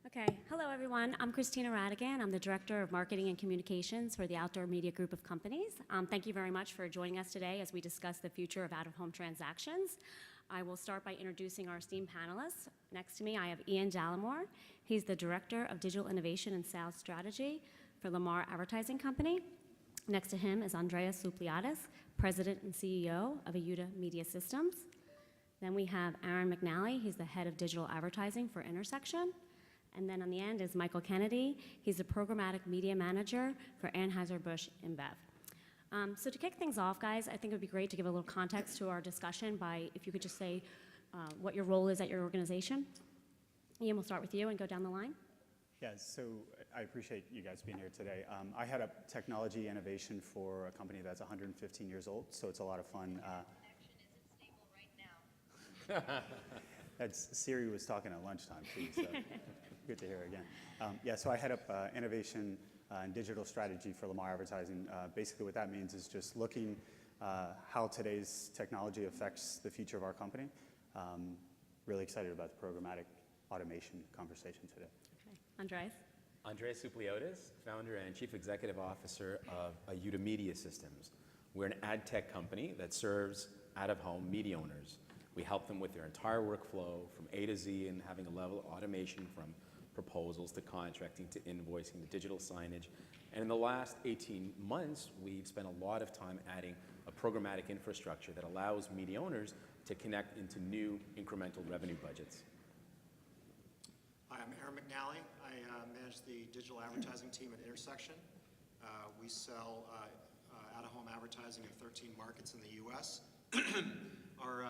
Okay, hello everyone. I'm Christina Radigan. I'm the Director of Marketing and Communications for the Outdoor Media Group of Companies. Thank you very much for joining us today as we discuss the future of out-of-home transactions. I will start by introducing our esteemed panelists. Next to me, I have Ian Dallimore. He's the Director of Digital Innovation and Sales Strategy for Lamar Advertising Company. Next to him is Andrea Supliatis, President and CEO of Ayuda Media Systems. Then we have Aaron McNally. He's the Head of Digital Advertising for Intersection. And then on the end is Michael Kennedy. He's the Programmatic Media Manager for Anheuser-Busch InBev. So to kick things off, guys, I think it would be great to give a little context to our discussion by, if you could just say what your role is at your organization. Ian, we'll start with you and go down the line. Yeah, so I appreciate you guys being here today. I head up technology innovation for a company that's 115 years old, so it's a lot of fun. Connection isn't stable right now. That's Siri was talking at lunchtime too, so good to hear again. Yeah, so I head up innovation and digital strategy for Lamar Advertising. Basically what that means is just looking how today's technology affects the future of our company. Really excited about the programmatic automation conversation today. Okay, Andres. Andrea Supliatis, founder and chief executive officer of Ayuda Media Systems. We're an ad tech company that serves out-of-home media owners. We help them with their entire workflow from A to Z and having a level of automation from proposals to contracting to invoicing to digital signage. And in the last 18 months, we've spent a lot of time adding a programmatic infrastructure that allows media owners to connect into new incremental revenue budgets. Hi, I'm Aaron McNally. I manage the digital advertising team at Intersection. We sell out-of-home advertising in 13 markets in the U.S. Our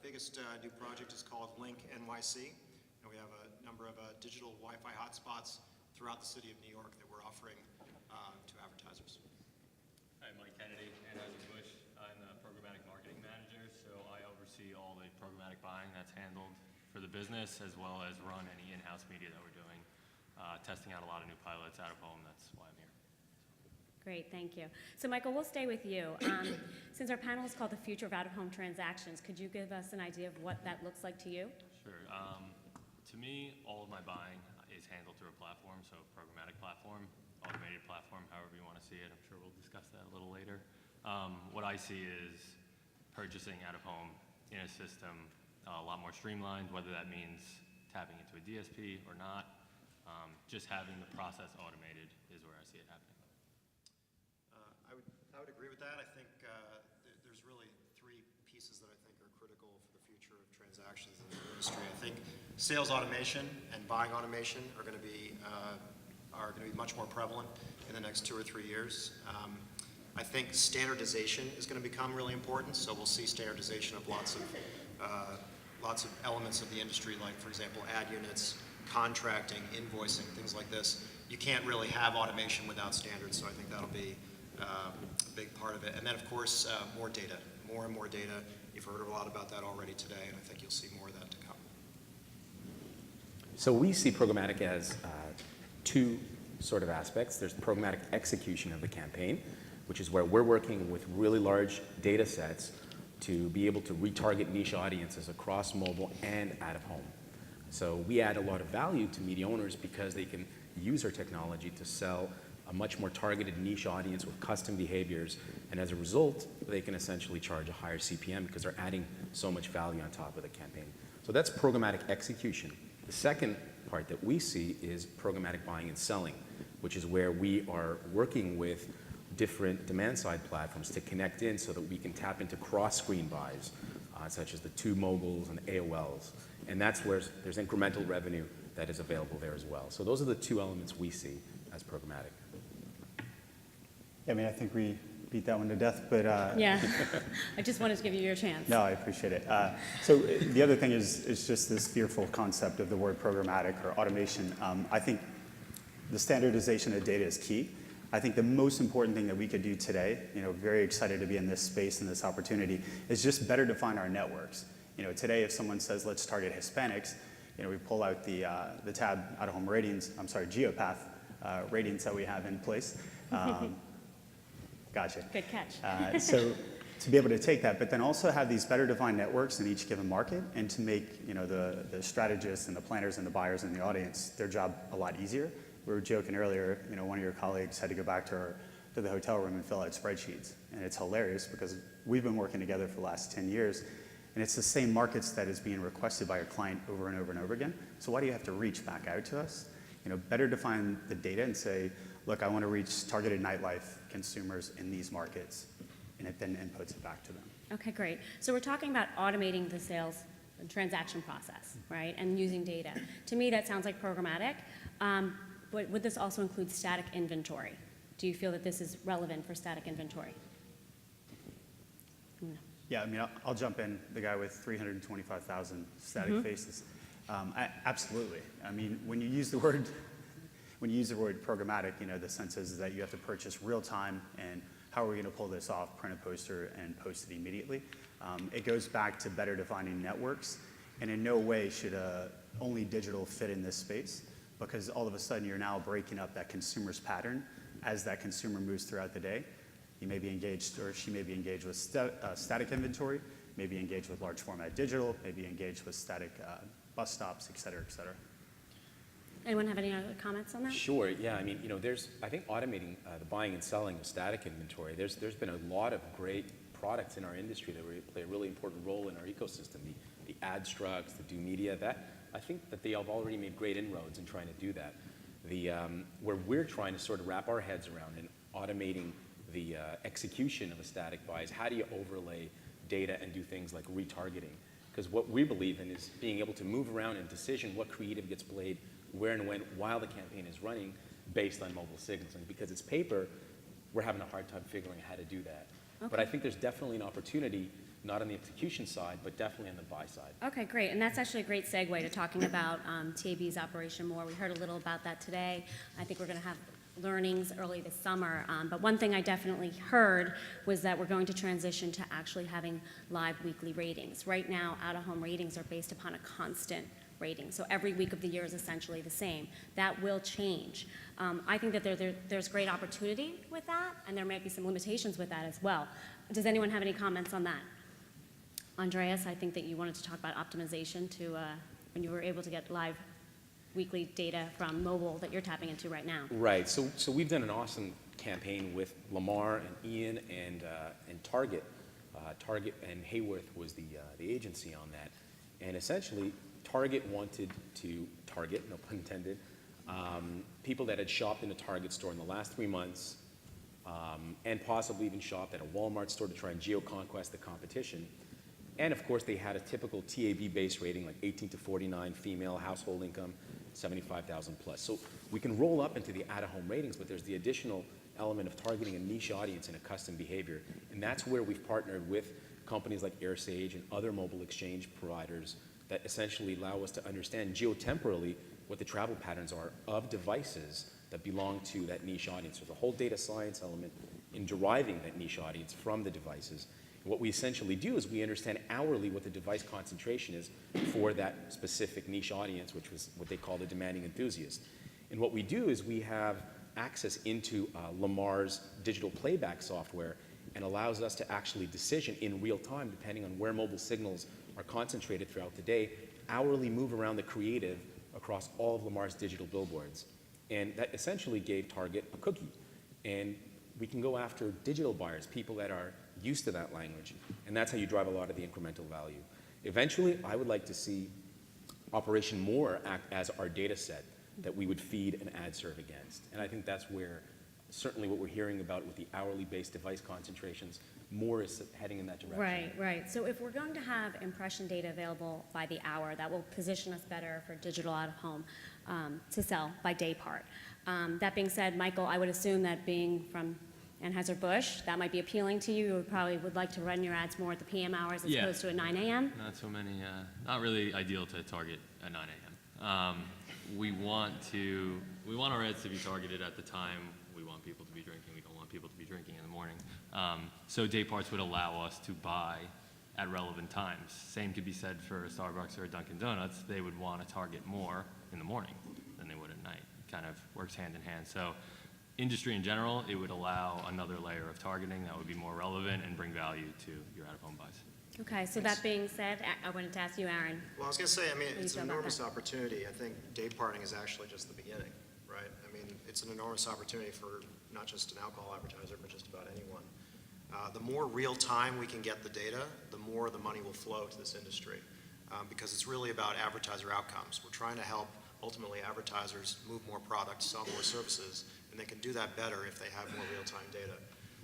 biggest new project is called Link NYC, and we have a number of digital Wi-Fi hotspots throughout the city of New York that we're offering to advertisers. Hi, I'm Mike Kennedy, Anheuser-Busch. I'm the Programmatic Marketing Manager, so I oversee all the programmatic buying that's handled for the business, as well as run any in-house media that we're doing, testing out a lot of new pilots out of home. That's why I'm here. Great, thank you. So Michael, we'll stay with you. Since our panel is called The Future of Out-of-Home Transactions, could you give us an idea of what that looks like to you? Sure. To me, all of my buying is handled through a platform, so programmatic platform, automated platform, however you want to see it. I'm sure we'll discuss that a little later. What I see is purchasing out of home in a system a lot more streamlined, whether that means tapping into a DSP or not. Just having the process automated is where I see it happening. I would agree with that. I think there's really three pieces that I think are critical for the future of transactions in the industry. I think sales automation and buying automation are going to be much more prevalent in the next 2 or 3 years. I think standardization is going to become really important. So we'll see standardization of lots of elements of the industry, like for example, ad units, contracting, invoicing, things like this. You can't really have automation without standards. So I think that'll be a big part of it. And then, of course, more data, more and more data. You've heard a lot about that already today, and I think you'll see more of that to come. So we see programmatic as two sort of aspects. There's the programmatic execution of the campaign, which is where we're working with really large data sets to be able to retarget niche audiences across mobile and out of home. So we add a lot of value to media owners because they can use our technology to sell a much more targeted niche audience with custom behaviors, and as a result, they can essentially charge a higher CPM because they're adding so much value on top of the campaign. So that's programmatic execution. The second part that we see is programmatic buying and selling, which is where we are working with different demand-side platforms to connect in so that we can tap into cross-screen buys, such as the TubeMobiles and AOLs, and that's where there's incremental revenue that is available there as well. So those are the two elements we see as programmatic. Yeah, I mean, I think we beat that one to death, but... Yeah, I just wanted to give you your chance. No, I appreciate it. So the other thing is just this fearful concept of the word programmatic or automation. I think the standardization of data is key. I think the most important thing that we could do today, very excited to be in this space and this opportunity, is just better define our networks. Today, if someone says, let's target Hispanics, we pull out the tab out-of-home ratings, Geopath ratings that we have in place. Gotcha. Good catch. So to be able to take that, but then also have these better defined networks in each given market, and to make the strategists and the planners and the buyers and the audience their job a lot easier. We were joking earlier, one of your colleagues had to go back to the hotel room and fill out spreadsheets, and it's hilarious because we've been working together for the last 10 years, and it's the same markets that is being requested by your client over and over and over again. So why do you have to reach back out to us? Better define the data and say, look, I want to reach targeted nightlife consumers in these markets, and it then inputs it back to them. Okay, great. So we're talking about automating the sales and transaction process, right, and using data. To me, that sounds like programmatic, but would this also include static inventory? Do you feel that this is relevant for static inventory? Yeah, I mean, I'll jump in, the guy with 325,000 static faces. Absolutely. I mean, when you use the word programmatic, the sense is that you have to purchase real time, and how are we going to pull this off, print a poster and post it immediately? It goes back to better defining networks, and in no way should only digital fit in this space, because all of a sudden you're now breaking up that consumer's pattern as that consumer moves throughout the day. He may be engaged, or she may be engaged with static inventory, may be engaged with large format digital, may be engaged with static bus stops, et cetera, et cetera. Anyone have any other comments on that? Sure, yeah, I mean, I think automating the buying and selling of static inventory, there's been a lot of great products in our industry that play a really important role in our ecosystem. The ad structs, the do media, I think that they have already made great inroads in trying to do that. Where we're trying to sort of wrap our heads around and automating the execution of a static buy is how do you overlay data and do things like retargeting? Because what we believe in is being able to move around and decision what creative gets played where and when while the campaign is running based on mobile signals. And because it's paper, we're having a hard time figuring how to do that. Okay. But I think there's definitely an opportunity, not on the execution side, but definitely on the buy side. Okay, great. And that's actually a great segue to talking about TAB's operation more. We heard a little about that today. I think we're going to have learnings early this summer. But one thing I definitely heard was that we're going to transition to actually having live weekly ratings. Right now, out-of-home ratings are based upon a constant rating. So every week of the year is essentially the same. That will change. I think that there's great opportunity with that, and there might be some limitations with that as well. Does anyone have any comments on that? Andreas, I think that you wanted to talk about optimization to when you were able to get live weekly data from mobile that you're tapping into right now. Right. So we've done an awesome campaign with Lamar and Ian and Target. Target and Hayworth was the agency on that. And essentially, Target wanted to target, no pun intended, people that had shopped in a Target store in the last 3 months and possibly even shopped at a Walmart store to try and geo-conquest the competition. And of course, they had a typical TAB-based rating, like 18 to 49, female, household income, 75,000 plus. So we can roll up into the out-of-home ratings, but there's the additional element of targeting a niche audience and a custom behavior. And that's where we've partnered with companies like AirSage and other mobile exchange providers that essentially allow us to understand geotemporally what the travel patterns are of devices that belong to that niche audience. There's a whole data science element in deriving that niche audience from the devices. What we essentially do is we understand hourly what the device concentration is for that specific niche audience, which was what they call the demanding enthusiast. And what we do is we have access into Lamar's digital playback software and allows us to actually decision in real time, depending on where mobile signals are concentrated throughout the day, hourly move around the creative across all of Lamar's digital billboards. And that essentially gave Target a cookie. And we can go after digital buyers, people that are used to that language, and that's how you drive a lot of the incremental value. Eventually, I would like to see Operation More act as our data set that we would feed an ad serve against. And I think that's where certainly what we're hearing about with the hourly based device concentrations, more is heading in that direction. Right, right. So if we're going to have impression data available by the hour, that will position us better for digital out of home to sell by day part. That being said, Michael, I would assume that being from Anheuser-Busch, that might be appealing to you. You probably would like to run your ads more at the PM hours as opposed to at 9 a.m.? Not so many, not really ideal to target at 9 a.m. We want our ads to be targeted at the time we want people to be drinking. We don't want people to be drinking in the morning. So day parts would allow us to buy at relevant times. Same could be said for a Starbucks or a Dunkin' Donuts. They would want to target more in the morning than they would at night. It kind of works hand in hand. So industry in general, it would allow another layer of targeting that would be more relevant and bring value to your out-of-home buys. Okay, so that being said, I wanted to ask you, Aaron. Well, I was going to say, I mean, do you it's feel an about enormous that? opportunity. I think day parting is actually just the beginning, right? I mean, it's an enormous opportunity for not just an alcohol advertiser, but just about anyone. The more real time we can get the data, the more the money will flow to this industry, because it's really about advertiser outcomes. We're trying to help, ultimately, advertisers move more products, sell more services, and they can do that better if they have more real-time data.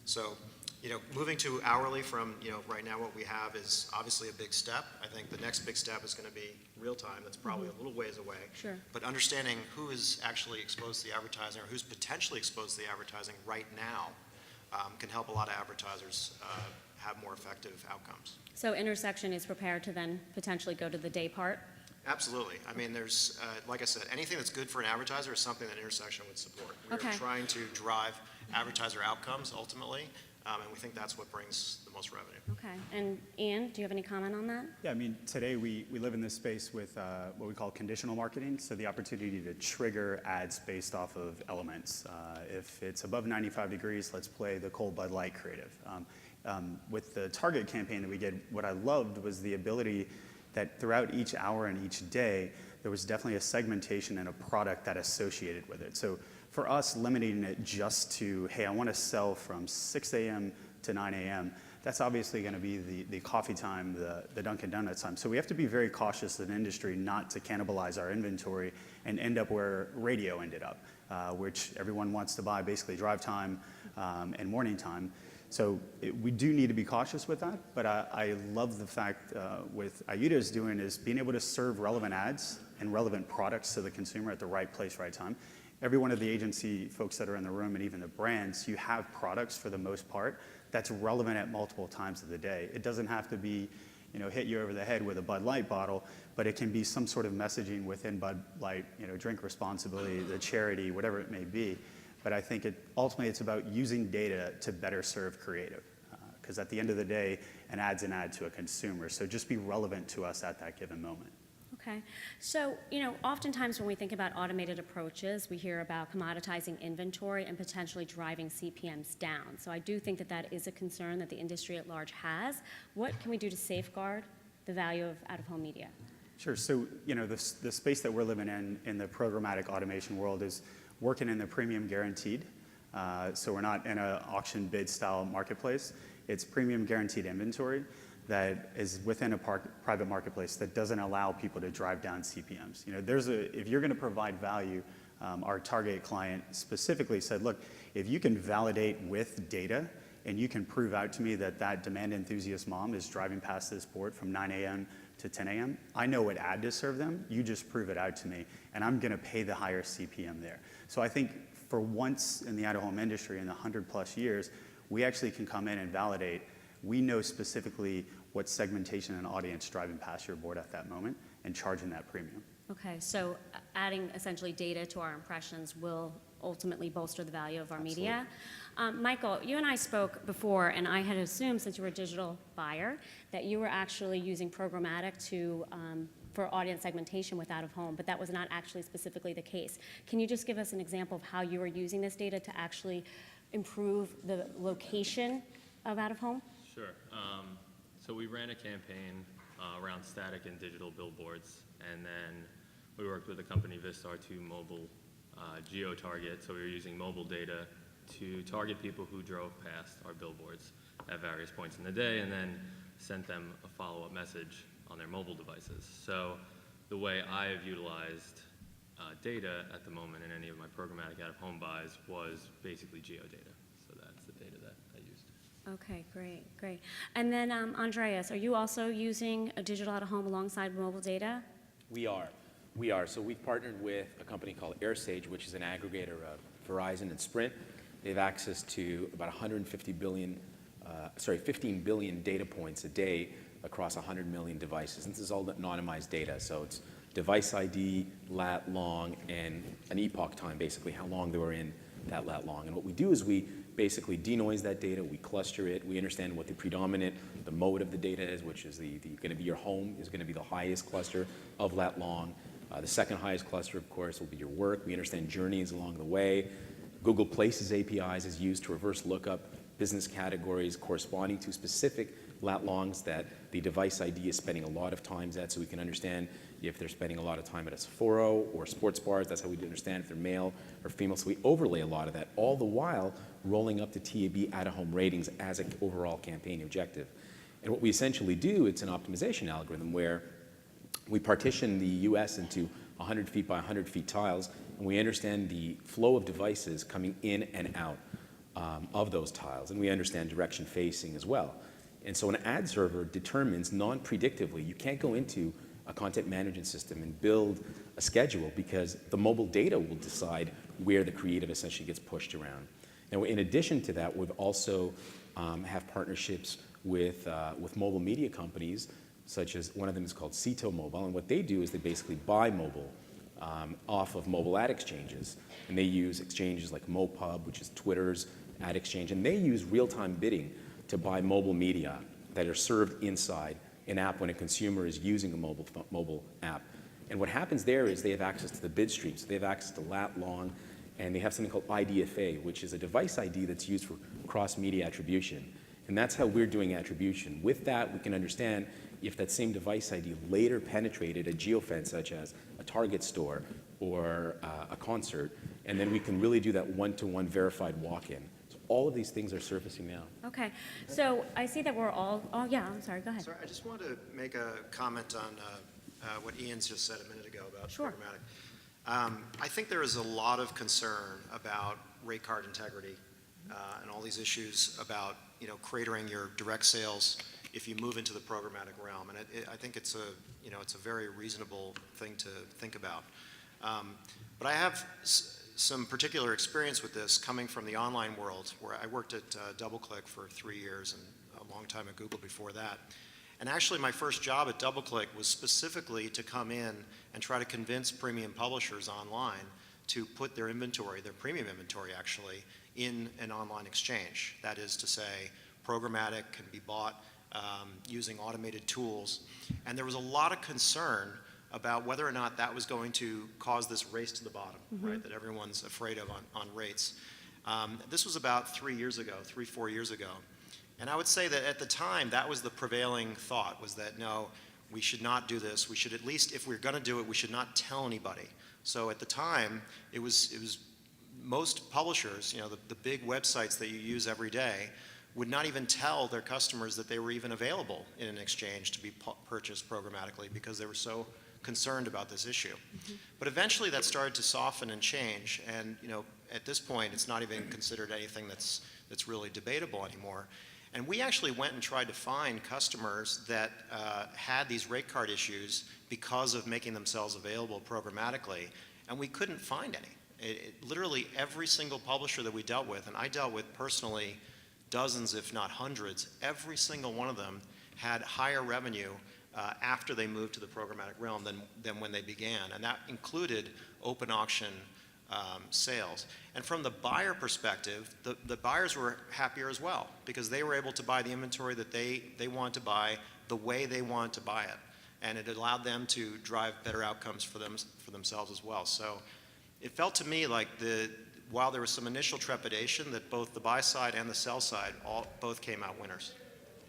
So, moving to hourly from, right now what we have is obviously a big step. I think the next big step is going to be real-time. That's probably a little ways away. Sure. But understanding who is actually exposed to the advertising or who's potentially exposed to the advertising right now can help a lot of advertisers have more effective outcomes. So Intersection is prepared to then potentially go to the day part? Absolutely. I mean, there's, like I said, anything that's good for an advertiser is something that Intersection would support. We're Okay. trying to drive advertiser outcomes ultimately, and we think that's what brings the most revenue. Okay, and Ian, do you have any comment on that? Yeah, I mean, today we live in this space with what we call conditional marketing, so the opportunity to trigger ads based off of elements. If it's above 95 degrees, let's play the cold Bud Light creative. With the Target campaign that we did, what I loved was the ability that throughout each hour and each day, there was definitely a segmentation and a product that associated with it. So for us, limiting it just to, hey, I want to sell from 6 a.m. to 9 a.m., that's obviously going to be the coffee time, the Dunkin' Donuts time. So we have to be very cautious as an industry not to cannibalize our inventory and end up where radio ended up, which everyone wants to buy basically drive time and morning time. So we do need to be cautious with that, but I love the fact with IUTA is doing is being able to serve relevant ads and relevant products to the consumer at the right place, right time. Every one of the agency folks that are in the room and even the brands, you have products for the most part that's relevant at multiple times of the day. It doesn't have to be, hit you over the head with a Bud Light bottle, but it can be some sort of messaging within Bud Light, drink responsibility, the charity, whatever it may be. But I think ultimately it's about using data to better serve creative. Because at the end of the day, an ad's an ad to a consumer. So just be relevant to us at that given moment. Okay, so, oftentimes when we think about automated approaches, we hear about commoditizing inventory and potentially driving CPMs down. So I do think that is a concern that the industry at large has. What can we do to safeguard the value of out-of-home media? Sure, so, the space that we're living in the programmatic automation world is working in the premium guaranteed. So we're not in an auction bid style marketplace. It's premium guaranteed inventory that is within a private marketplace that doesn't allow people to drive down CPMs. If you're going to provide value, our target client specifically said, look, if you can validate with data and you can prove out to me that demand enthusiast mom is driving past this board from 9 a.m. to 10 a.m., I know what ad to serve them. You just prove it out to me, and I'm going to pay the higher CPM there. So I think for once in the out-of-home industry in the 100+ years, we actually can come in and validate. We know specifically what segmentation and audience driving past your board at that moment and charging that premium. Okay, so adding essentially data to our impressions will ultimately bolster the value of our media. Michael, you and I spoke before, and I had assumed, since you were a digital buyer, that you were actually using programmatic for audience segmentation with out-of-home, but that was not actually specifically the case. Can you just give us an example of how you were using this data to actually improve the location of out-of-home? Sure. So we ran a campaign around static and digital billboards, and then we worked with a company, Vistar, to mobile geo-target. So we were using mobile data to target people who drove past our billboards at various points in the day, and then sent them a follow-up message on their mobile devices. So the way I have utilized data at the moment in any of my programmatic out-of-home buys was basically geo-data. So that's the data that I used. Okay, great. And then, Andreas, are you also using a digital out-of-home alongside mobile data? We are. So we've partnered with a company called AirSage, which is an aggregator of Verizon and Sprint. They have access to about 15 billion data points a day across 100 million devices. And this is all anonymized data. So it's device ID, lat long, and an epoch time, basically how long they were in that lat long. And what we do is we basically denoise that data, we cluster it, we understand what the mode of the data is, which is going to be your home, is going to be the highest cluster of lat long. The second highest cluster, of course, will be your work. We understand journeys along the way. Google Places APIs is used to reverse lookup business categories corresponding to specific lat longs that the device ID is spending a lot of times at, so we can understand if they're spending a lot of time at a Sephora or sports bars. That's how we understand if they're male or female. So we overlay a lot of that, all the while rolling up to TAB out-of-home ratings as an overall campaign objective. And what we essentially do, it's an optimization algorithm where we partition the US into 100 feet by 100 feet tiles, and we understand the flow of devices coming in and out of those tiles, and we understand direction facing as well. And so an ad server determines non-predictively, you can't go into a content management system and build a schedule because the mobile data will decide where the creative essentially gets pushed around. Now, in addition to that, we've also have partnerships with mobile media companies, such as one of them is called Cito Mobile, and what they do is they basically buy mobile off of mobile ad exchanges, and they use exchanges like MoPub, which is Twitter's ad exchange, and they use real-time bidding to buy mobile media that are served inside an app when a consumer is using a mobile app. And what happens there is they have access to the bid stream, so they have access to lat long, and they have something called IDFA, which is a device ID that's used for cross-media attribution. And that's how we're doing attribution. With that, we can understand if that same device ID later penetrated a geofence, such as a Target store or a concert, and then we can really do that one-to-one verified walk-in. So all of these things are surfacing now. Okay, so I see that we're all, oh yeah, I'm sorry, go ahead. Sorry, I just wanted to make a comment on what Ian's just said a minute ago about Sure. programmatic. I think there is a lot of concern about rate card integrity and all these issues about cratering your direct sales if you move into the programmatic realm, and I think it's a very reasonable thing to think about. But I have some particular experience with this coming from the online world, where I worked at DoubleClick for 3 years and a long time at Google before that. And actually, my first job at DoubleClick was specifically to come in and try to convince premium publishers online to put their inventory, their premium inventory actually, in an online exchange. That is to say, programmatic can be bought using automated tools. And there was a lot of concern about whether or not that was going to cause this race to the bottom, right, that everyone's afraid of on rates. This was about 3 years ago, 4 years ago. And I would say that at the time, that was the prevailing thought, was that no, we should not do this. We should at least, if we're going to do it, we should not tell anybody. So at the time, it was most publishers, the big websites that you use every day, would not even tell their customers that they were even available in an exchange to be purchased programmatically because they were so concerned about this issue. But eventually that started to soften and change, and at this point it's not even considered anything that's really debatable anymore. And we actually went and tried to find customers that had these rate card issues because of making themselves available programmatically, and we couldn't find any. Literally every single publisher that we dealt with, and I dealt with personally dozens if not hundreds, every single one of them had higher revenue after they moved to the programmatic realm than when they began, and that included open auction sales. And from the buyer perspective, the buyers were happier as well because they were able to buy the inventory that they wanted to buy the way they wanted to buy it, and it allowed them to drive better outcomes for themselves as well. So it felt to me like while there was some initial trepidation, that both the buy side and the sell side both came out winners.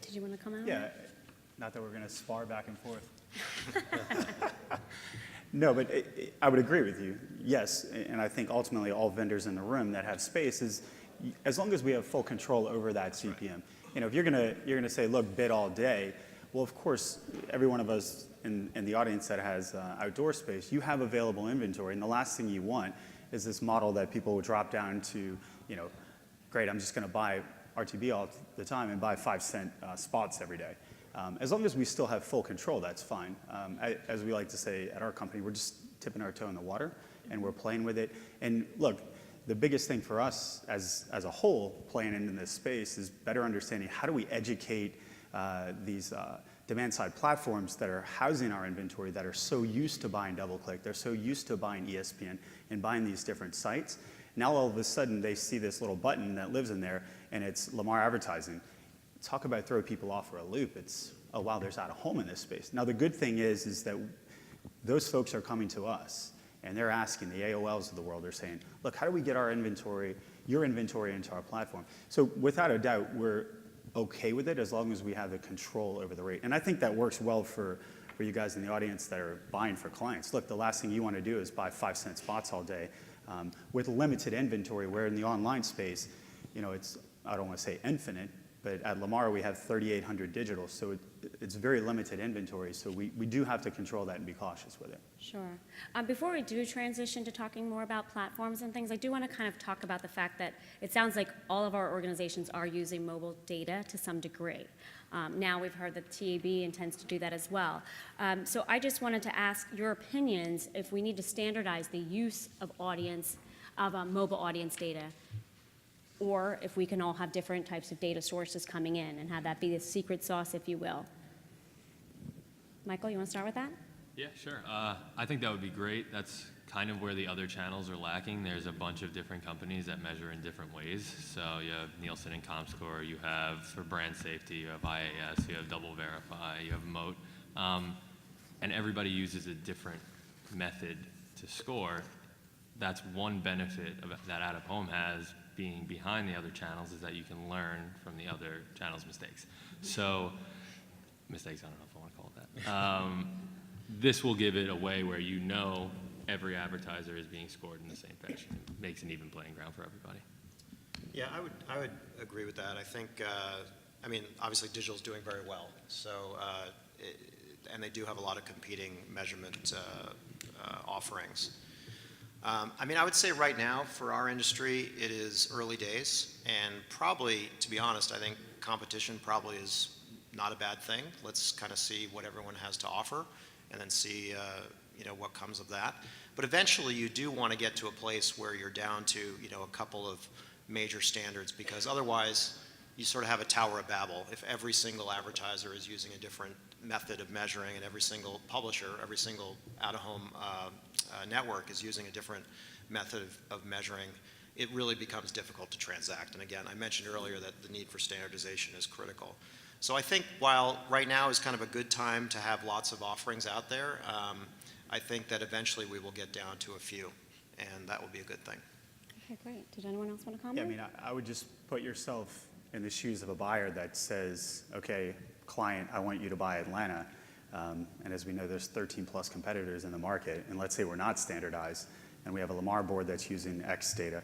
Did you want to come out? Yeah, not that we're going to spar back and forth. No, but I would agree with you. Yes, and I think ultimately all vendors in the room that have space is, as long as we have full control over that CPM. If you're gonna say, look, bid all day, well, of course, every one of us in the audience that has outdoor space, you have available inventory, and the last thing you want is this model that people will drop down to, great, I'm just gonna buy RTB all the time and buy 5-cent spots every day. As long as we still have full control, that's fine. As we like to say at our company, we're just tipping our toe in the water and we're playing with it. And look, the biggest thing for us as a whole playing into this space is better understanding how do we educate these demand side platforms that are housing our inventory, that are so used to buying DoubleClick, they're so used to buying ESPN and buying these different sites. Now all of a sudden they see this little button that lives in there and it's Lamar advertising. Talk about throw people off for a loop. It's, oh wow, there's out of home in this space. Now the good thing is that those folks are coming to us. And they're asking, the AOLs of the world are saying, look, how do we get our inventory, your inventory into our platform? So without a doubt, we're okay with it as long as we have the control over the rate. And I think that works well for you guys in the audience that are buying for clients. Look, the last thing you want to do is buy 5-cent spots all day with limited inventory, where in the online space, you know, it's, I don't want to say infinite, but at Lamar we have 3,800 digital, so it's very limited inventory, so we do have to control that and be cautious with it. Sure. Before we do transition to talking more about platforms and things, I do want to kind of talk about the fact that it sounds like all of our organizations are using mobile data to some degree. Now we've heard that TAB intends to do that as well. So I just wanted to ask your opinions if we need to standardize the use of mobile audience data, or if we can all have different types of data sources coming in and have that be the secret sauce, if you will. Michael, you want to start with that? Yeah, sure. I think that would be great. That's kind of where the other channels are lacking. There's a bunch of different companies that measure in different ways. So you have Nielsen and ComScore, you have for brand safety, you have IAS, you have Double Verify, you have Moat, and everybody uses a different method to score. That's one benefit that out of home has, being behind the other channels, is that you can learn from the other channels' mistakes. So, mistakes, I don't know if I want to call it that. This will give it a way where you know every advertiser is being scored in the same fashion. It makes an even playing ground for everybody. Yeah, I would agree with that. I think, I mean, obviously digital's doing very well. So, and they do have a lot of competing measurement offerings. I mean, I would say right now for our industry, it is early days, and probably, to be honest, I think competition probably is not a bad thing. Let's kind of see what everyone has to offer, and then see, you know, what comes of that. But eventually, you do want to get to a place where you're down to, you know, a couple of major standards, because otherwise, you sort of have a Tower of Babel. If every single advertiser is using a different method of measuring, and every single publisher, every single out-of-home network is using a different method of measuring, it really becomes difficult to transact. And again, I mentioned earlier that the need for standardization is critical. So I think while right now is kind of a good time to have lots of offerings out there, I think that eventually we will get down to a few, and that will be a good thing. Okay, great. Did anyone else want to comment? Yeah, I mean, I would just put yourself in the shoes of a buyer that says, okay, client, I want you to buy Atlanta. And as we know, there's 13 plus competitors in the market. And let's say we're not standardized, and we have a Lamar board that's using X data.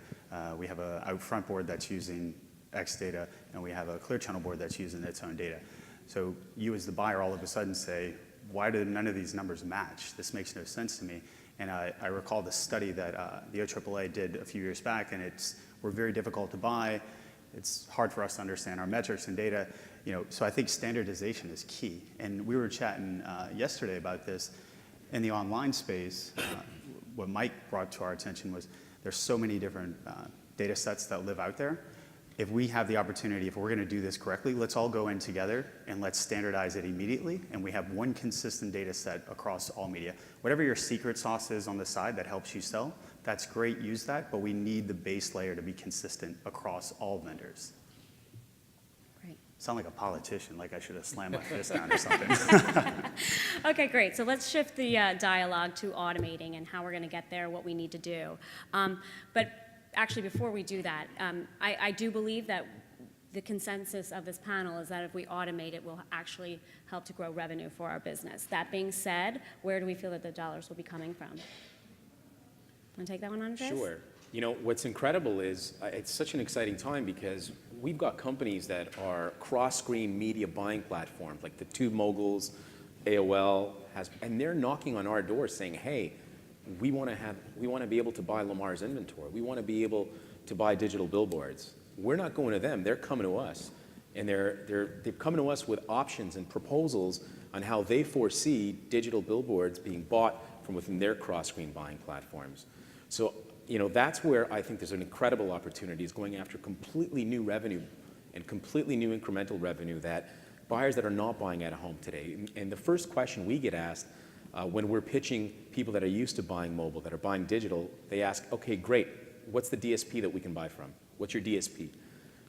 We have a Outfront board that's using X data, and we have a Clear Channel board that's using its own data. So you as the buyer all of a sudden say, why do none of these numbers match? This makes no sense to me. And I recall the study that the OAAA did a few years back, and we're very difficult to buy. It's hard for us to understand our metrics and data. You know, so I think standardization is key. And we were chatting yesterday about this in the online space. What Mike brought to our attention was there's so many different data sets that live out there. If we have the opportunity, if we're going to do this correctly, let's all go in together and let's standardize it immediately. And we have one consistent data set across all media. Whatever your secret sauce is on the side that helps you sell, that's great, use that, but we need the base layer to be consistent across all vendors. Great. Sound like a politician, like I should have slammed my fist down or something. Okay, great. So let's shift the dialogue to automating and how we're going to get there, what we need to do. But actually, before we do that, I do believe that the consensus of this panel is that if we automate, it will actually help to grow revenue for our business. That being said, where do we feel that the dollars will be coming from? Want to take that one on, Chris? Sure. You know, what's incredible is it's such an exciting time because we've got companies that are cross-screen media buying platforms, like the Tube Moguls, AOL, and they're knocking on our door saying, hey, we want to be able to buy Lamar's inventory. We want to be able to buy digital billboards. We're not going to them. They're coming to us. And they're coming to us with options and proposals on how they foresee digital billboards being bought from within their cross-screen buying platforms. So, you know, that's where I think there's an incredible opportunity, is going after completely new revenue and completely new incremental revenue that buyers that are not buying at home today. And the first question we get asked when we're pitching people that are used to buying mobile, that are buying digital, they ask, okay, great, what's the DSP that we can buy from? What's your DSP?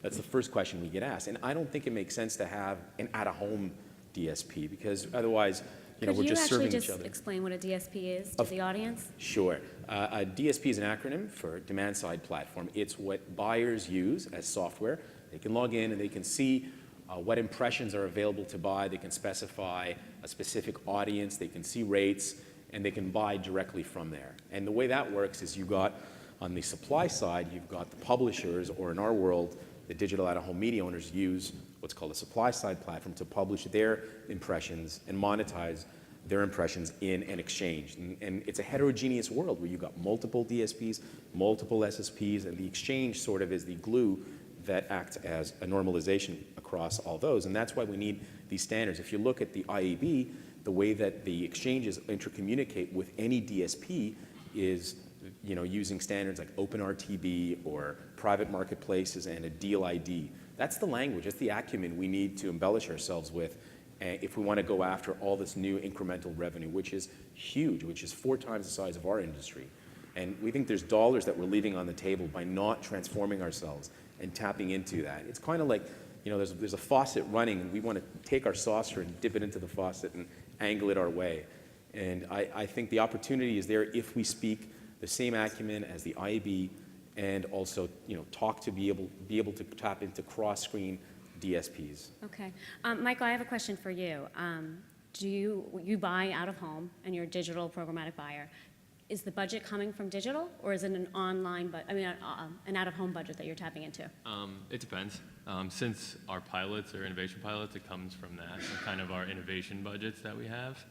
That's the first question we get asked. And I don't think it makes sense to have an at-home DSP, because otherwise we're Could you just actually serving each just other. explain what a DSP is to the audience? Sure. A DSP is an acronym for Demand Side Platform. It's what buyers use as software. They can log in and they can see what impressions are available to buy. They can specify a specific audience. They can see rates, and they can buy directly from there. And the way that works is you've got, on the supply side, you've got the publishers, or in our world, the digital out-of-home media owners use what's called a supply-side platform to publish their impressions and monetize their impressions in an exchange. And it's a heterogeneous world where you've got multiple DSPs, multiple SSPs, and the exchange sort of is the glue that acts as a normalization across all those. And that's why we need these standards. If you look at the IAB, the way that the exchanges intercommunicate with any DSP is using standards like OpenRTB or private marketplaces and a deal ID. That's the language, that's the acumen we need to embellish ourselves with if we want to go after all this new incremental revenue, which is huge, which is 4 times the size of our industry. And we think there's dollars that we're leaving on the table by not transforming ourselves and tapping into that. It's kind of like, there's a faucet running, and we want to take our saucer and dip it into the faucet and angle it our way. And I think the opportunity is there if we speak the same acumen as the IAB, and also talk to be able to tap into cross-screen DSPs. Okay. Michael, I have a question for you. Do you buy out of home and you're a digital programmatic buyer? Is the budget coming from digital, or is it an online, an out-of-home budget that you're tapping into? It depends. Since our pilots are innovation pilots, it comes from that, kind of our innovation budgets that we have.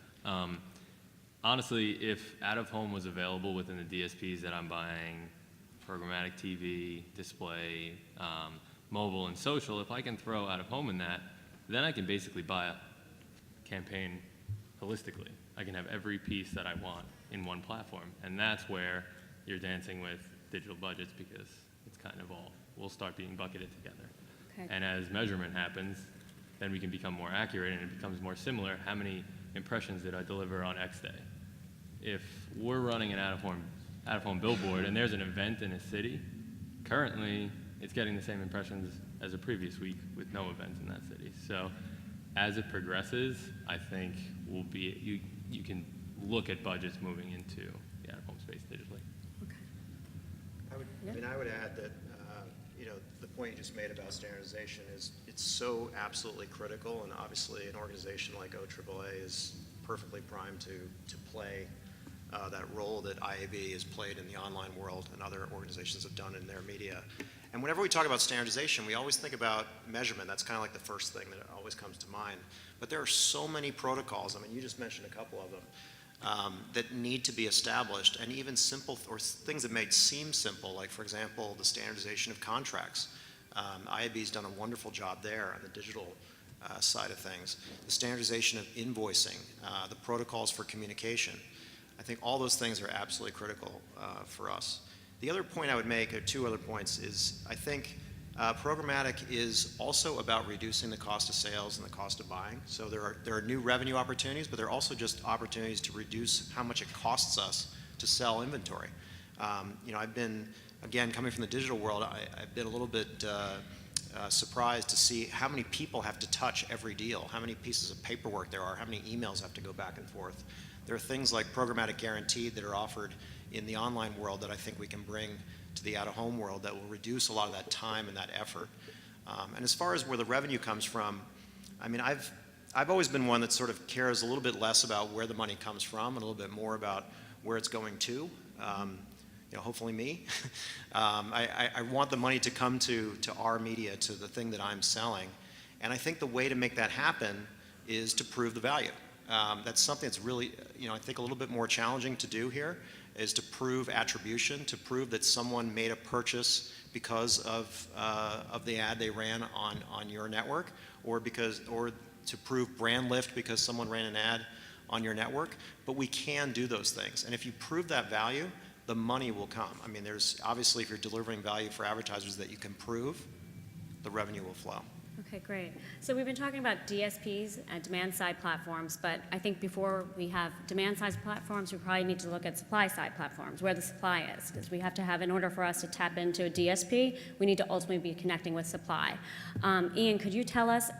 Honestly, if out-of-home was available within the DSPs that I'm buying, programmatic TV, display, mobile, and social, if I can throw out-of-home in that, then I can basically buy a campaign holistically. I can have every piece that I want in one platform, and that's where you're dancing with digital budgets, because it's kind of all, we'll start being bucketed together. Okay. And as measurement happens, then we can become more accurate, and it becomes more similar. How many impressions did I deliver on X day? If we're running an out-of-home billboard and there's an event in a city, currently it's getting the same impressions as a previous week with no event in that city. So as it progresses, I think you can look at budgets moving into the out-of-home space digitally. Okay. I would add that the point you just made about standardization is it's so absolutely critical, and obviously an organization like OAAA is perfectly primed to play that role that IAB has played in the online world and other organizations have done in their media. And whenever we talk about standardization, we always think about measurement. That's kind of like the first thing that always comes to mind. But there are so many protocols. You just mentioned a couple of them that need to be established, and even simple or things that may seem simple, like, for example, the standardization of contracts. IAB's done a wonderful job there on the digital side of things. The standardization of invoicing, the protocols for communication. I think all those things are absolutely critical for us. The other point I would make, or 2 other points, is I think programmatic is also about reducing the cost of sales and the cost of buying. So there are new revenue opportunities, but there are also just opportunities to reduce how much it costs us to sell inventory. I've been, again, coming from the digital world, I've been a little bit surprised to see how many people have to touch every deal, how many pieces of paperwork there are, how many emails have to go back and forth. There are things like programmatic guaranteed that are offered in the online world that I think we can bring to the out-of-home world that will reduce a lot of that time and that effort. And as far as where the revenue comes from, I've always been one that sort of cares a little bit less about where the money comes from and a little bit more about where it's going to. Hopefully me. I want the money to come to our media, to the thing that I'm selling. And I think the way to make that happen is to prove the value. That's something that's really, I think a little bit more challenging to do here, is to prove attribution, to prove that someone made a purchase because of the ad they ran on your network, or to prove brand lift because someone ran an ad on your network. But we can do those things. And if you prove that value, the money will come. There's obviously, if you're delivering value for advertisers that you can prove, the revenue will flow. Okay, great. So we've been talking about DSPs and demand-side platforms, but I think before we have demand-side platforms, we probably need to look at supply-side platforms, where the supply is, because we have to have, in order for us to tap into a DSP, we need to ultimately be connecting with supply. Ian, could you tell us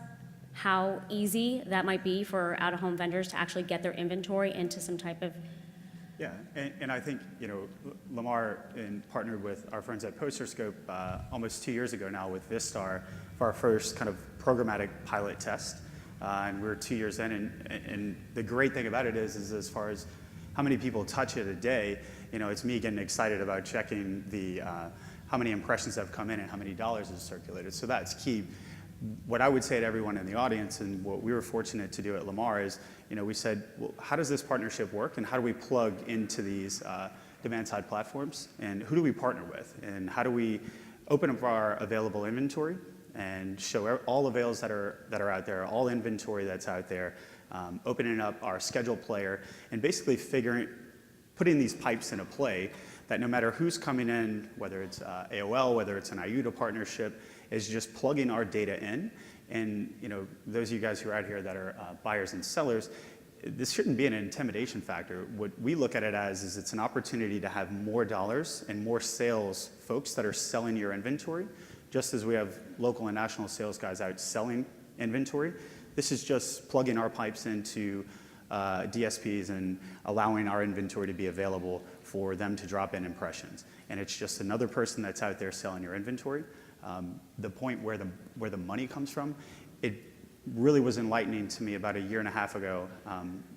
how easy that might be for out-of-home vendors to actually get their inventory into some type of. Yeah, and I think, Lamar partnered with our friends at PosterScope almost 2 years ago now with Vistar for our first kind of programmatic pilot test. And we're 2 years in, and the great thing about it is as far as how many people touch it a day, it's me getting excited about checking the how many impressions have come in and how many dollars is circulated. So that's key. What I would say to everyone in the audience, and what we were fortunate to do at Lamar is, we said, well, how does this partnership work, and how do we plug into these demand-side platforms, and who do we partner with, and how do we open up our available inventory and show all avails that are out there, all inventory that's out there, opening up our schedule player, and basically putting these pipes into play that no matter who's coming in, whether it's AOL, whether it's an IUTA partnership, is just plugging our data in. And those of you guys who are out here that are buyers and sellers, this shouldn't be an intimidation factor. What we look at it as is it's an opportunity to have more dollars and more sales folks that are selling your inventory, just as we have local and national sales guys out selling inventory. This is just plugging our pipes into DSPs and allowing our inventory to be available for them to drop in impressions. And it's just another person that's out there selling your inventory. The point where the money comes from, it really was enlightening to me about 1.5 years ago.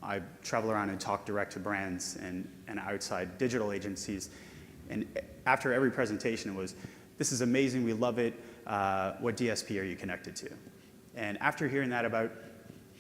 I travel around and talk direct to brands and outside digital agencies. And after every presentation, it was, this is amazing, we love it. What DSP are you connected to? And after hearing that about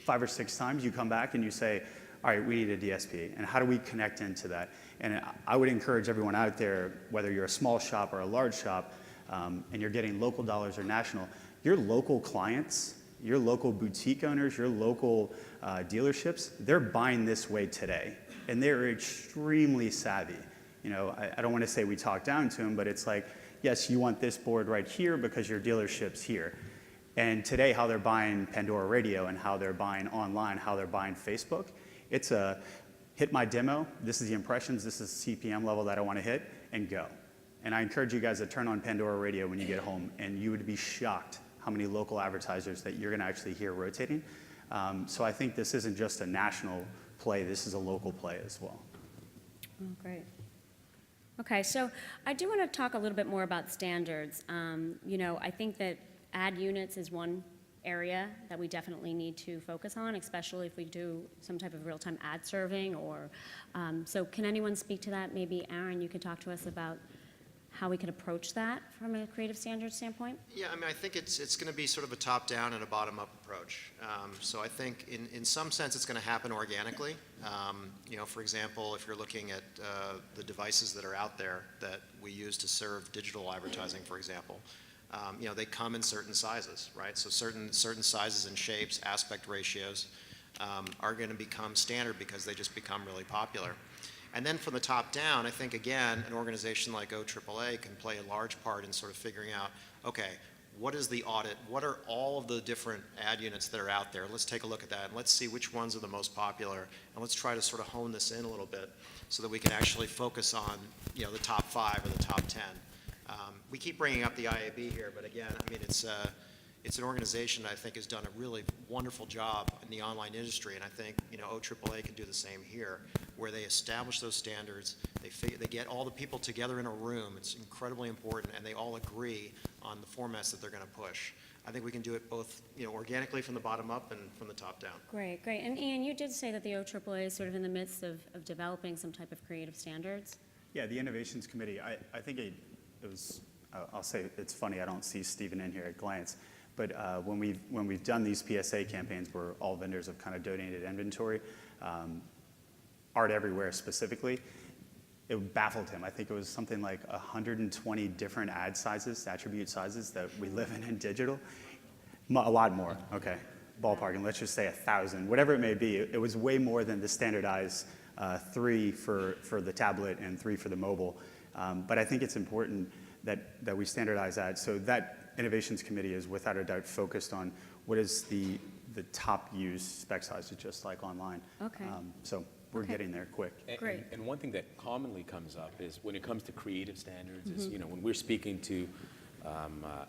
5 or 6 times, you come back and you say, all right, we need a DSP, and how do we connect into that? And I would encourage everyone out there, whether you're a small shop or a large shop, and you're getting local dollars or national, your local clients, your local boutique owners, your local dealerships, they're buying this way today, and they're extremely savvy. I don't want to say we talk down to them, but it's like, yes, you want this board right here because your dealership's here. And today, how they're buying Pandora Radio and how they're buying online, how they're buying Facebook, it's a hit my demo, this is the impressions, this is the CPM level that I want to hit, and go. And I encourage you guys to turn on Pandora Radio when you get home, and you would be shocked how many local advertisers that you're going to actually hear rotating. So I think this isn't just a national play, this is a local play as well. Oh, great. Okay, so I do want to talk a little bit more about standards. I think that ad units is one area that we definitely need to focus on, especially if we do some type of real-time ad serving or, so can anyone speak to that? Maybe Aaron, you could talk to us about how we could approach that from a creative standards standpoint? Yeah, I think it's going to be sort of a top-down and a bottom-up approach. So I think in some sense it's going to happen organically. For example, if you're looking at the devices that are out there that we use to serve digital advertising, for example, they come in certain sizes, right? So certain sizes and shapes, aspect ratios are going to become standard because they just become really popular. And then from the top down, I think, again, an organization like OAAA can play a large part in sort of figuring out, okay, what is the audit? What are all of the different ad units that are out there? Let's take a look at that, and let's see which ones are the most popular, and let's try to sort of hone this in a little bit so that we can actually focus on, the top 5 or the top 10. We keep bringing up the IAB here, but again, it's an organization that I think has done a really wonderful job in the online industry, and I think OAAA can do the same here, where they establish those standards, they get all the people together in a room, it's incredibly important, and they all agree on the formats that they're going to push. I think we can do it both organically from the bottom up and from the top down. Great, great. And Ian, you did say that the OAAA is sort of in the midst of developing some type of creative standards. Yeah, the Innovations Committee, I think it was, I'll say it's funny, I don't see Stephen in here at glance, but when we've done these PSA campaigns where all vendors have kind of donated inventory, Art Everywhere specifically, it baffled him. I think it was something like 120 different ad sizes, attribute sizes that we live in digital. A lot more, okay, ballparking, let's just say 1,000, whatever it may be. It was way more than the standardized 3 for the tablet and 3 for the mobile. But I think it's important that we standardize that. So that Innovations Committee is without a doubt focused on what is the top used spec sizes, just like online. Okay. So we're getting there quick. Great. And one thing that commonly comes up is when it comes to creative standards is, when we're speaking to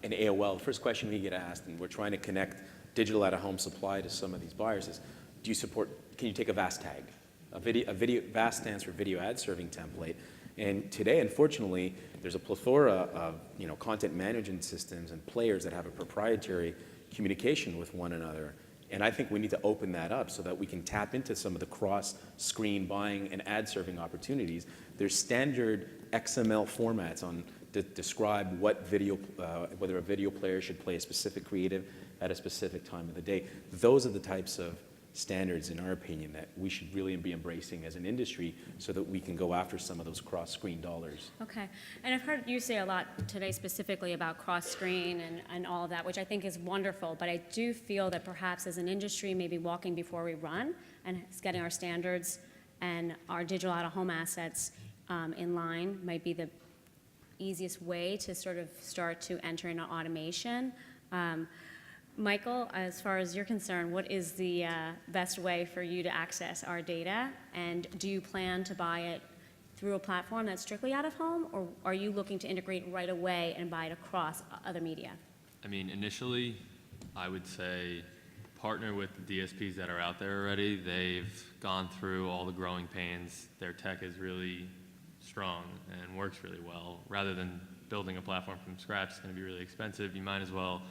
an AOL, the first question we get asked, and we're trying to connect digital out-of-home supply to some of these buyers is, can you take a VAS tag? VAS stands for video ad serving template. And today, unfortunately, there's a plethora of content management systems and players that have a proprietary communication with one another. And I think we need to open that up so that we can tap into some of the cross-screen buying and ad serving opportunities. There's standard XML formats that describe what whether a video player should play a specific creative at a specific time of the day. Those are the types of standards, in our opinion, that we should really be embracing as an industry so that we can go after some of those cross-screen dollars. Okay, and I've heard you say a lot today specifically about cross-screen and all of that, which I think is wonderful, but I do feel that perhaps as an industry, maybe walking before we run and getting our standards and our digital out-of-home assets in line might be the easiest way to sort of start to enter into automation. Michael, as far as you're concerned, what is the best way for you to access our data? And do you plan to buy it through a platform that's strictly out of home, or are you looking to integrate right away and buy it across other media? I mean, initially, I would say partner with the DSPs that are out there already. They've gone through all the growing pains. Their tech is really strong and works really well. Rather than building a platform from scratch, it's going to be really expensive. You might as well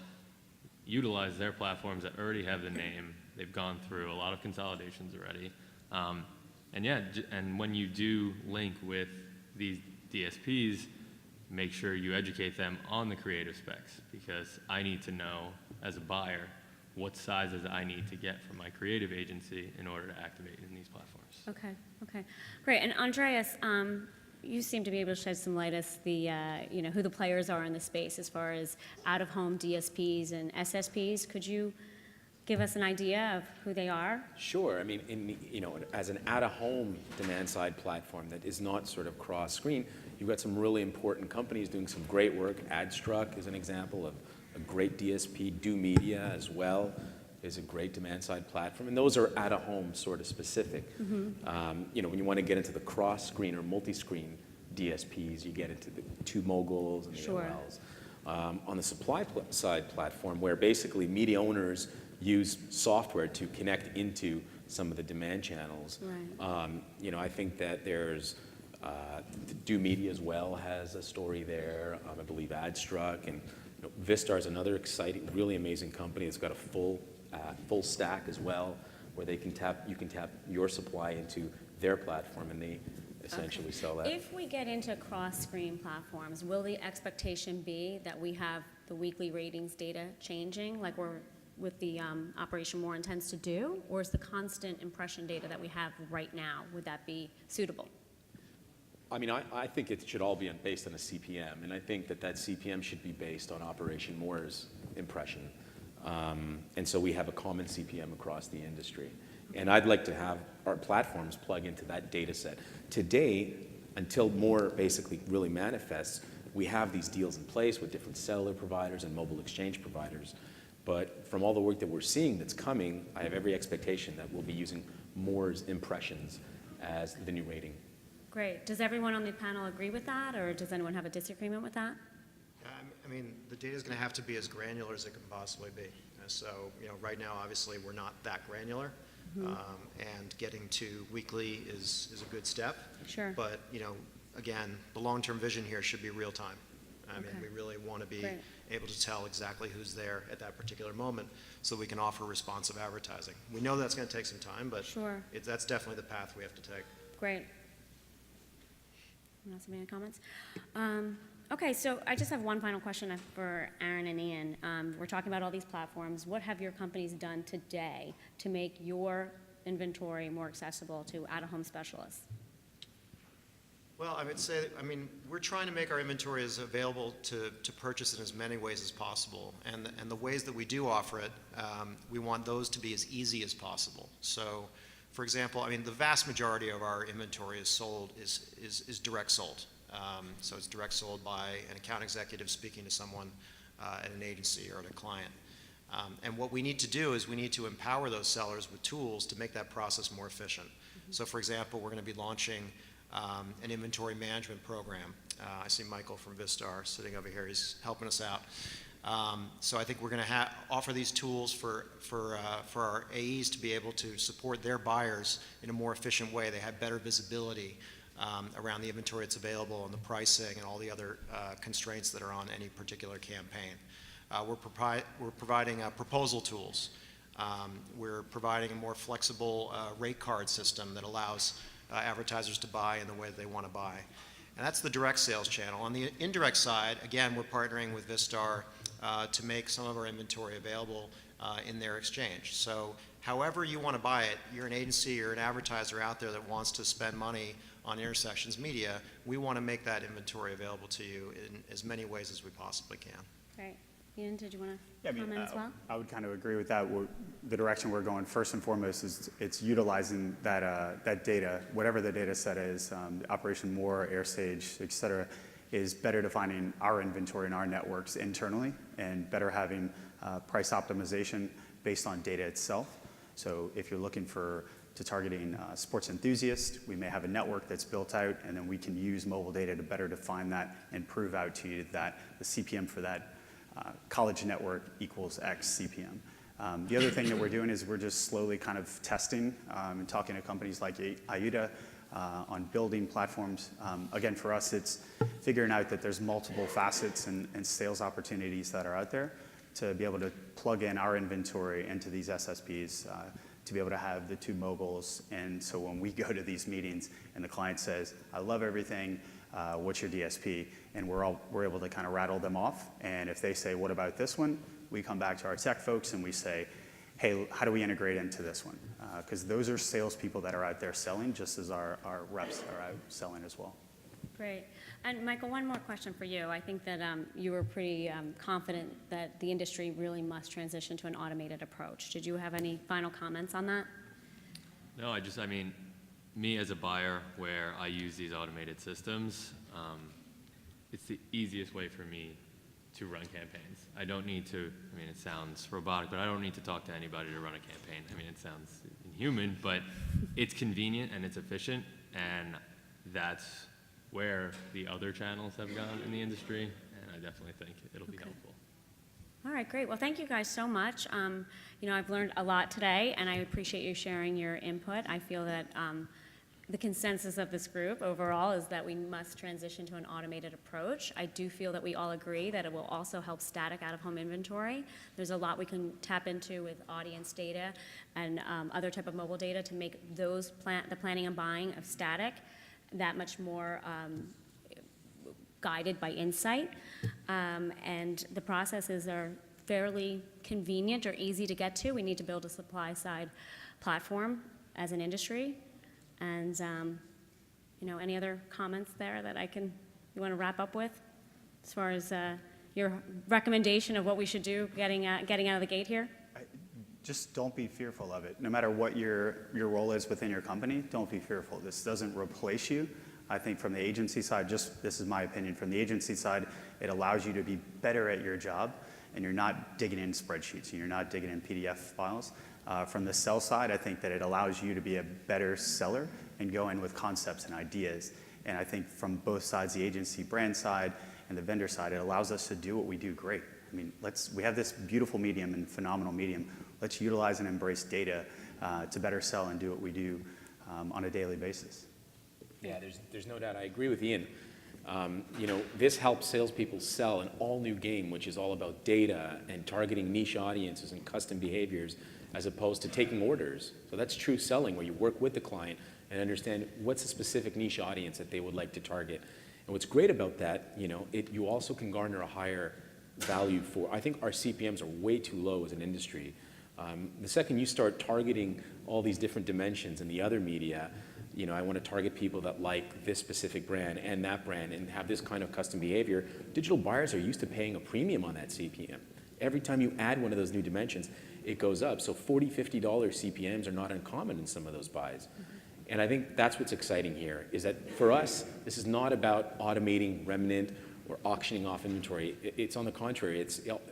utilize their platforms that already have the name. They've gone through a lot of consolidations already. And when you do link with these DSPs, make sure you educate them on the creative specs, because I need to know as a buyer what sizes I need to get from my creative agency in order to activate in these platforms. Okay, great. And Andreas, you seem to be able to shed some light as who the players are in the space as far as out-of-home DSPs and SSPs. Could you give us an idea of who they are? Sure. I mean, as an out-of-home demand-side platform that is not sort of cross-screen, you've got some really important companies doing some great work. AdStruck is an example of a great DSP. Do Media as well is a great demand-side platform, and those are out-of-home sort of specific. When you want to get into the cross-screen or multi-screen DSPs, you get into the Two Moguls and the OLs. On the supply-side platform, where basically media owners use software to connect into some of the demand channels. Right. I think that there's Do Media as well has a story there. I believe AdStruck, and Vistar is another exciting, really amazing company that's got a full stack as well, where you can tap your supply into their platform, and they essentially sell that. If we get into cross-screen platforms, will the expectation be that we have the weekly ratings data changing, like we're with the Operation More intends to do, or is the constant impression data that we have right now, would that be suitable? I mean, I think it should all be based on a CPM, and I think that CPM should be based on Operation More's impression. And so we have a common CPM across the industry. And I'd like to have our platforms plug into that data set. Today, until More basically really manifests, we have these deals in place with different cellular providers and mobile exchange providers. But from all the work that we're seeing that's coming, I have every expectation that we'll be using Moore's impressions as the new rating. Great. Does everyone on the panel agree with that, or does anyone have a disagreement with that? I mean, the data is going to have to be as granular as it can possibly be. So, right now, obviously, we're not that granular, and getting to weekly is a good step. Sure. But, again, the long-term vision here should be real time. I mean, we really want to be able to tell exactly who's there at that particular moment so we can offer responsive advertising. We know that's going to take some time, but that's definitely the path we have to take. Great. Anyone else have any comments? Okay, so I just have one final question for Aaron and Ian. We're talking about all these platforms. What have your companies done today to make your inventory more accessible to out-of-home specialists? Well, I would say, we're trying to make our inventory as available to purchase in as many ways as possible. And the ways that we do offer it, we want those to be as easy as possible. So, for example, the vast majority of our inventory is direct sold. So it's direct sold by an account executive speaking to someone at an agency or at a client. And what we need to do is we need to empower those sellers with tools to make that process more efficient. So, for example, we're going to be launching an inventory management program. I see Michael from Vistar sitting over here. He's helping us out. So I think we're going to offer these tools for our AEs to be able to support their buyers in a more efficient way. They have better visibility around the inventory that's available and the pricing and all the other constraints that are on any particular campaign. We're providing proposal tools. We're providing a more flexible rate card system that allows advertisers to buy in the way that they want to buy. And that's the direct sales channel. On the indirect side, again, we're partnering with Vistar to make some of our inventory available in their exchange. So however you want to buy it, you're an agency or an advertiser out there that wants to spend money on Intersections Media, we want to make that inventory available to you in as many ways as we possibly can. Great. Ian, did you want to Yeah, I mean, comment as well? I would kind of agree with that. The direction we're going, first and foremost, is it's utilizing that data, whatever the data set is, Operation More, AirStage, et cetera, is better defining our inventory and our networks internally and better having price optimization based on data itself. So if you're looking to targeting sports enthusiasts, we may have a network that's built out, and then we can use mobile data to better define that and prove out to you that the CPM for that college network equals X CPM. The other thing that we're doing is we're just slowly kind of testing and talking to companies like IUTA on building platforms. Again, for us, it's figuring out that there's multiple facets and sales opportunities that are out there to be able to plug in our inventory into these SSPs to be able to have the two mobiles. And so when we go to these meetings and the client says, I love everything, what's your DSP? And we're able to kind of rattle them off. And if they say, what about this one? We come back to our tech folks and we say, hey, how do we integrate into this one? Because those are salespeople that are out there selling, just as our reps are out selling as well. Great. And Michael, one more question for you. I think that you were pretty confident that the industry really must transition to an automated approach. Did you have any final comments on that? No, I mean, me as a buyer where I use these automated systems, it's the easiest way for me to run campaigns. I don't need to, I mean, it sounds robotic, but I don't need to talk to anybody to run a campaign. I mean, it sounds inhuman, but it's convenient and it's efficient, and that's where the other channels have gone in the industry, and I definitely think it'll be helpful. All right, great. Well, thank you guys so much. You know, I've learned a lot today, and I appreciate you sharing your input. I feel that the consensus of this group overall is that we must transition to an automated approach. I do feel that we all agree that it will also help static out-of-home inventory. There's a lot we can tap into with audience data and other type of mobile data to make those the planning and buying of static that much more guided by insight. And the processes are fairly convenient or easy to get to. We need to build a supply-side platform as an industry. And, you know, any other comments there that you want to wrap up with as far as your recommendation of what we should do getting out of the gate here? Just don't be fearful of it. No matter what your role is within your company, don't be fearful. This doesn't replace you. I think from the agency side, this is my opinion, from the agency side, it allows you to be better at your job, and you're not digging in spreadsheets, and you're not digging in PDF files. From the sell side, I think that it allows you to be a better seller and go in with concepts and ideas. And I think from both sides, the agency brand side and the vendor side, it allows us to do what we do great. I mean, we have this beautiful medium and phenomenal medium. Let's utilize and embrace data to better sell and do what we do on a daily basis. Yeah, there's no doubt. I agree with Ian. You know, this helps salespeople sell an all-new game, which is all about data and targeting niche audiences and custom behaviors, as opposed to taking orders. So that's true selling, where you work with the client and understand what's a specific niche audience that they would like to target. And what's great about that, you know, you also can garner a higher value for. I think our CPMs are way too low as an industry. The second you start targeting all these different dimensions in the other media, you know, I want to target people that like this specific brand and that brand and have this kind of custom behavior. Digital buyers are used to paying a premium on that CPM. Every time you add one of those new dimensions, it goes up. So $40, $50 CPMs are not uncommon in some of those buys. And I think that's what's exciting here, is that for us, this is not about automating remnant or auctioning off inventory. It's on the contrary.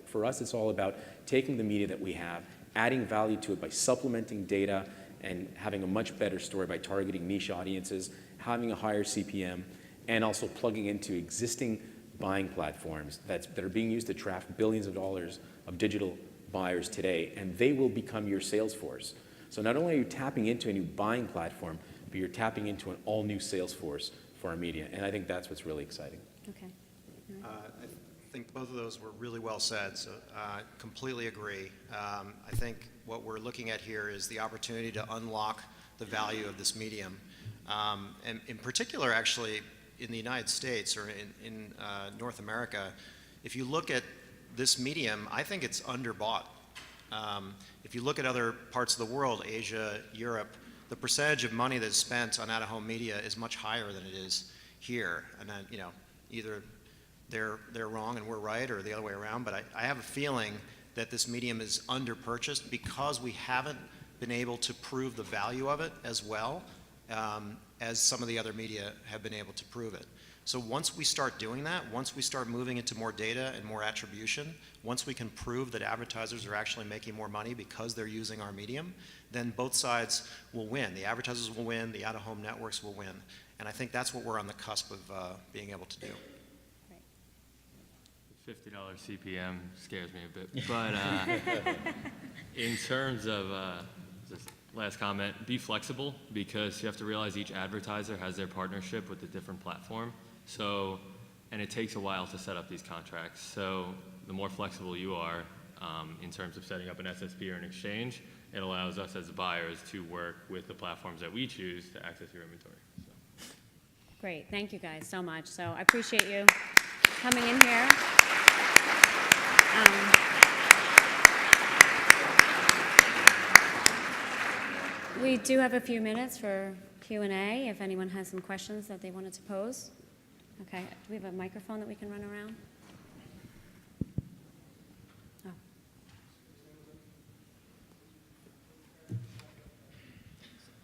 For us, it's all about taking the media that we have, adding value to it by supplementing data and having a much better story by targeting niche audiences, having a higher CPM, and also plugging into existing buying platforms that are being used to traffic billions of dollars of digital buyers today, and they will become your sales force. So not only are you tapping into a new buying platform, but you're tapping into an all-new sales force for our media, and I think that's what's really exciting. Okay. I think both of those were really well said, so completely agree. I think what we're looking at here is the opportunity to unlock the value of this medium. And in particular, actually, in the United States or in North America, if you look at this medium, I think it's underbought. If you look at other parts of the world, Asia, Europe, the percentage of money that's spent on out-of-home media is much higher than it is here. And then, you know, either they're wrong and we're right, or the other way around. But I have a feeling that this medium is underpurchased because we haven't been able to prove the value of it as well as some of the other media have been able to prove it. So once we start doing that, once we start moving into more data and more attribution, once we can prove that advertisers are actually making more money because they're using our medium, then both sides will win. The advertisers will win, the out-of-home networks will win. And I think that's what we're on the cusp of being able to do. $50 CPM scares me a bit, but in terms of this last comment, be flexible, because you have to realize each advertiser has their partnership with a different platform. So, and it takes a while to set up these contracts. So the more flexible you are in terms of setting up an SSP or an exchange, it allows us as buyers to work with the platforms that we choose to access your inventory. So. Great. Thank you guys so much. So I appreciate you coming in here. We do have a few minutes for Q&A if anyone has some questions that they wanted to pose. Okay, do we have a microphone that we can run around? Oh.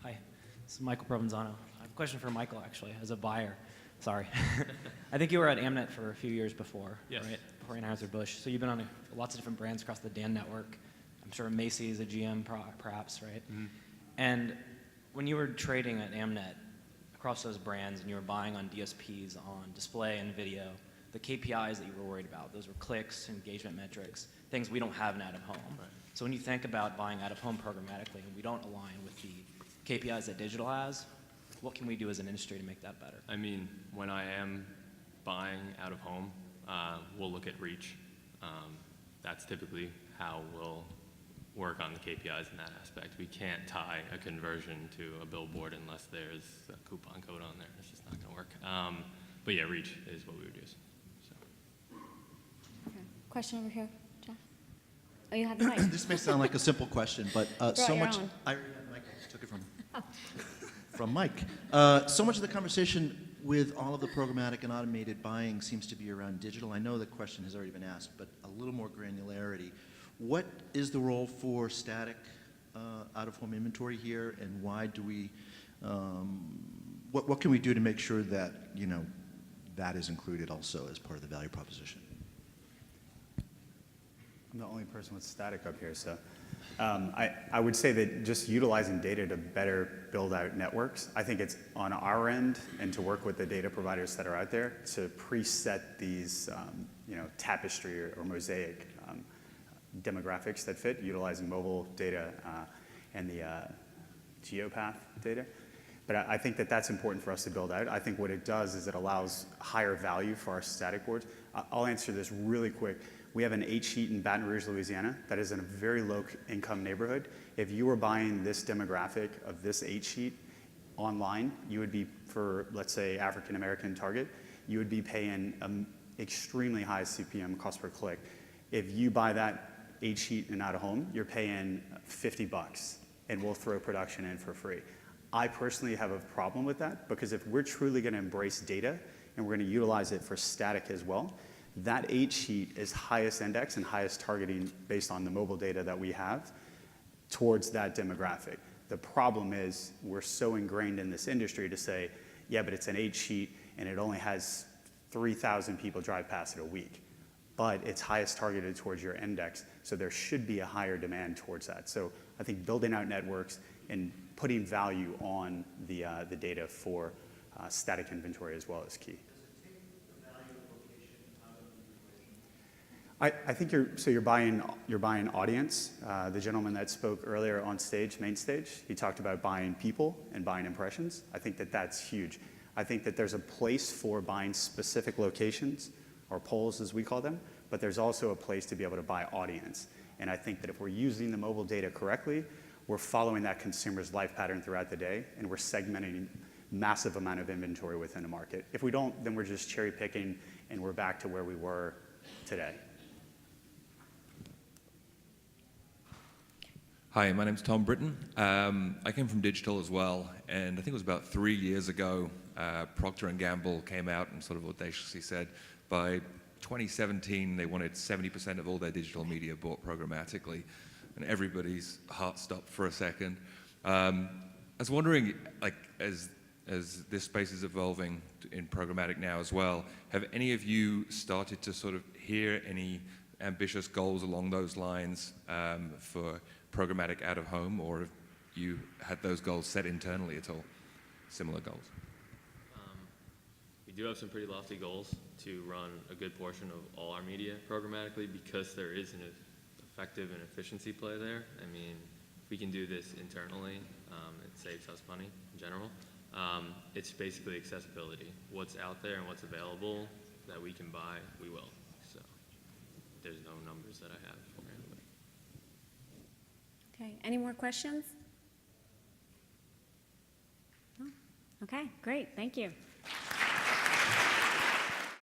Hi, this is Michael Provenzano. I have a question for Michael, actually, as a buyer. Sorry. I think you were at Amnet for a few years before, Yes. right? Before Anheuser-Busch. So you've been on lots of different brands across the Dan network. I'm sure Macy's, a GM, perhaps, right? Mm-hmm. And when you were trading at Amnet across those brands and you were buying on DSPs, on display and video, the KPIs that you were worried about, those were clicks, engagement metrics, things we don't have in out-of-home. Right. So when you think about buying out-of-home programmatically and we don't align with the KPIs that digital has, what can we do as an industry to make that better? I mean, when I am buying out of home, we'll look at reach. That's typically how we'll work on the KPIs in that aspect. We can't tie a conversion to a billboard unless there's a coupon code on there. It's just not going to work. But yeah, reach is what we would use. So. Okay. Question over here, Jeff. Oh, you have the mic. This may sound like a simple question, but so much. Own. I just took it from Mike. So much of the conversation with all of the programmatic and automated buying seems to be around digital. I know the question has already been asked, but a little more granularity. What is the role for static out-of-home inventory here, and why do we? What can we do to make sure that that is included also as part of the value proposition? I'm the only person with static up here, so I would say that just utilizing data to better build out networks, I think it's on our end and to work with the data providers that are out there to preset these, tapestry or mosaic demographics that fit, utilizing mobile data and the geopath data. But I think that that's important for us to build out. I think what it does is it allows higher value for our static boards. I'll answer this really quick. We have an 8-sheet in Baton Rouge, Louisiana, that is in a very low-income neighborhood. If you were buying this demographic of this 8-sheet online, you would be, for, let's say, African-American target, you would be paying an extremely high CPM, cost per click. If you buy that 8-sheet and out of home, you're paying $50, and we'll throw production in for free. I personally have a problem with that, because if we're truly going to embrace data and we're going to utilize it for static as well, that 8-sheet is highest index and highest targeting based on the mobile data that we have towards that demographic. The problem is we're so ingrained in this industry to say, yeah, but it's an 8-sheet and it only has 3,000 people drive past it a week. But it's highest targeted towards your index, so there should be a higher demand towards that. So I think building out networks and putting value on the data for static inventory as well is key. Does it take the value of location I think you're buying audience. The gentleman that spoke earlier on stage, main stage, he talked about buying people and buying impressions. I think that that's huge. I think that there's a place for buying specific locations, or polls as we call them, but there's also a place to be able to buy audience. And I think that if we're using the mobile data correctly, we're following that consumer's life pattern throughout the day, and we're segmenting massive amount of inventory within the market. If we don't, then we're just cherry picking, and we're back to where we were today. Hi, my name's Tom Britton. I came from digital as well, and I think it was about 3 years ago, Procter & Gamble came out and sort of audaciously said by 2017 they wanted 70% of all their digital media bought programmatically, and everybody's heart stopped for a second. I was wondering, like, as this space is evolving in programmatic now as well, have any of you started to sort of hear any ambitious goals along those lines for programmatic out of home, or have you had those goals set internally at all? Similar goals? We do have some pretty lofty goals to run a good portion of all our media programmatically, because there is an effective and efficiency play there. I mean, if we can do this internally, it saves us money in general. It's basically accessibility. What's out there and what's available that we can buy, we will. So there's no numbers that I have for it. Okay, any more questions? No? Okay, great, thank you.